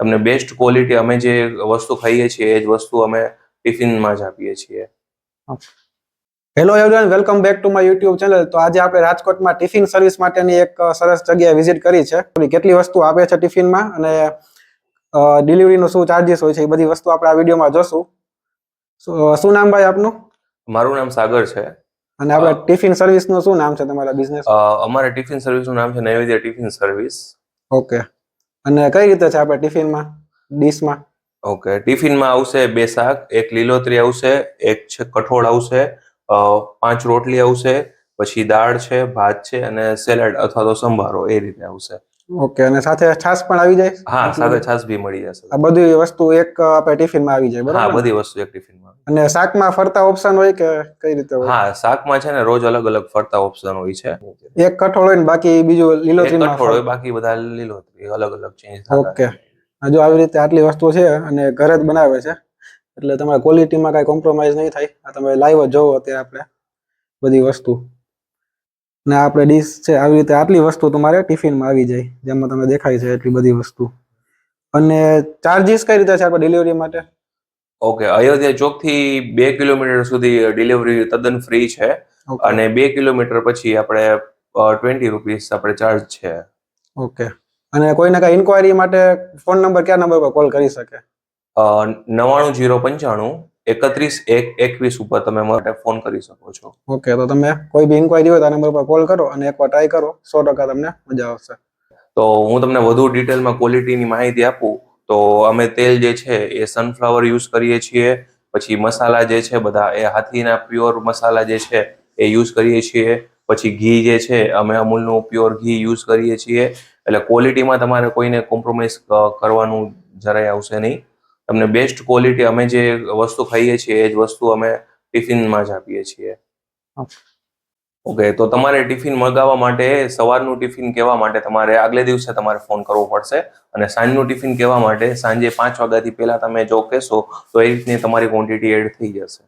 તમને best quality અમે જે વસ્તુ ખાઈએ છીએ એ જ વસ્તુ અમે ટિફિનમાં જ આપીએ છીએ. Hello everyone, welcome back to my YouTube channel. તો આજે આપણે રાજકોટમાં ટિફિન સર્વિસ માટેની એક સરસ જગ્યાએ વિઝિટ કરી છે. કેટલી વસ્તુ આપે છે ટિફિનમાં અને ડિલિવરીનો શું ચાર્જીસ હોય છે એ બધી વસ્તુ આપણે આ વિડીયોમાં જોશું. શું નામ ભાઈ આપનું? મારું નામ સાગર છે. અને આપણે ટિફિન સર્વિસનું શું નામ છે તમારા બિઝનેસ? અમારા ટિફિન સર્વિસનું નામ છે નૈવેદ્ય ટિફિન સર્વિસ. ઓકે. અને કઈ રીતે છે આપણે ટિફિનમાં, ડીશમાં? ઓકે, ટિફિનમાં આવશે 2 શાક, એક લીલોતરી આવશે, એક છે કઠોળ આવશે, 5 રોટલી આવશે, પછી દાળ છે, ભાત છે અને સેલાડ અથવા તો સંભારો એ રીતે આવશે. ઓકે. અને સાથે છાશ પણ આવી જાય? હા, સાથે છાશ બી મળી જશે. આ બધી વસ્તુ એક આપણે ટિફિનમાં આવી જાય, હા, બરાબર? બધી વસ્તુ એક ટિફિનમાં. અને શાકમાં ફરતા ઓપ્શન હોય કે કઈ રીતે હોય? હા, શાકમાં છે ને રોજ અલગ અલગ ફરતા ઓપ્શન હોય છે. એક કઠોળ હોય ને બાકી બીજું એક લીલોતરીમાં કઠોળ હોય, બાકી બધા લીલોતરી, અલગ અલગ ચેન્જ થતા. ઓકે. જો આવી રીતે આટલી વસ્તુ છે અને ઘરે જ બનાવે છે એટલે તમારે ક્વોલિટીમાં કાંઈ કોમ્પ્રોમાઇઝ નહીં થાય. આ તમે લાઈવ જ જોવો અત્યારે આપણે બધી વસ્તુ. ને આપણે ડીશ છે આવી રીતે આટલી વસ્તુ તમારે ટિફિનમાં આવી જાય, જેમાં તમે દેખાય છે એટલી બધી વસ્તુ. અને ચાર્જીસ કઈ રીતે છે આપણે ડિલિવરી માટે? ઓકે, અયોધ્યા ચોકથી 2 કિલોમીટર સુધી ડિલિવરી તદ્દન ફ્રી છે. અને 2 કિલોમીટર પછી આપણે 20 રૂપીસ આપણે ચાર્જ છે. ઓકે. અને કોઈને કાંઈ ઇન્ક્વાયરી માટે ફોન નંબર કયા નંબર પર કોલ કરી શકે? 99 095 31 1 21 ઉપર તમે માટે ફોન કરી શકો છો. ઓકે. તો તમે કોઈ બી ઇન્ક્વાયરી હોય તો આ નંબર પર કોલ કરો અને એકવાર ટ્રાય કરો, 100% તમને મજા આવશે. તો હું તમને વધુ ડિટેલમાં ક્વોલિટીની માહિતી આપું તો અમે તેલ જે છે એ સનફ્લાવર યુઝ કરીએ છીએ. પછી મસાલા જે છે બધા એ હાથીના પ્યોર મસાલા જે છે એ યુઝ કરીએ છીએ. પછી ઘી જે છે અમે અમૂલનું પ્યોર ઘી યુઝ કરીએ છીએ. એટલે ક્વોલિટીમાં તમારે કોઈને કોમ્પ્રોમાઇઝ કરવાનું જરાય આવશે નહીં. તમને બેસ્ટ ક્વોલિટી અમે જે વસ્તુ ખાઈએ છીએ એ જ વસ્તુ અમે ટિફિનમાં જ આપીએ છીએ. ઓકે, તો તમારે ટિફિન મંગાવવા માટે સવારનું ટિફિન કહેવા માટે તમારે આગલે દિવસે તમારે ફોન કરવો પડશે. અને સાંજનું ટિફિન કહેવા માટે સાંજે 5 વાગ્યાથી પહેલા તમે જો કહેશો તો એ રીતની તમારી ક્વોન્ટિટી એડ થઈ જશે.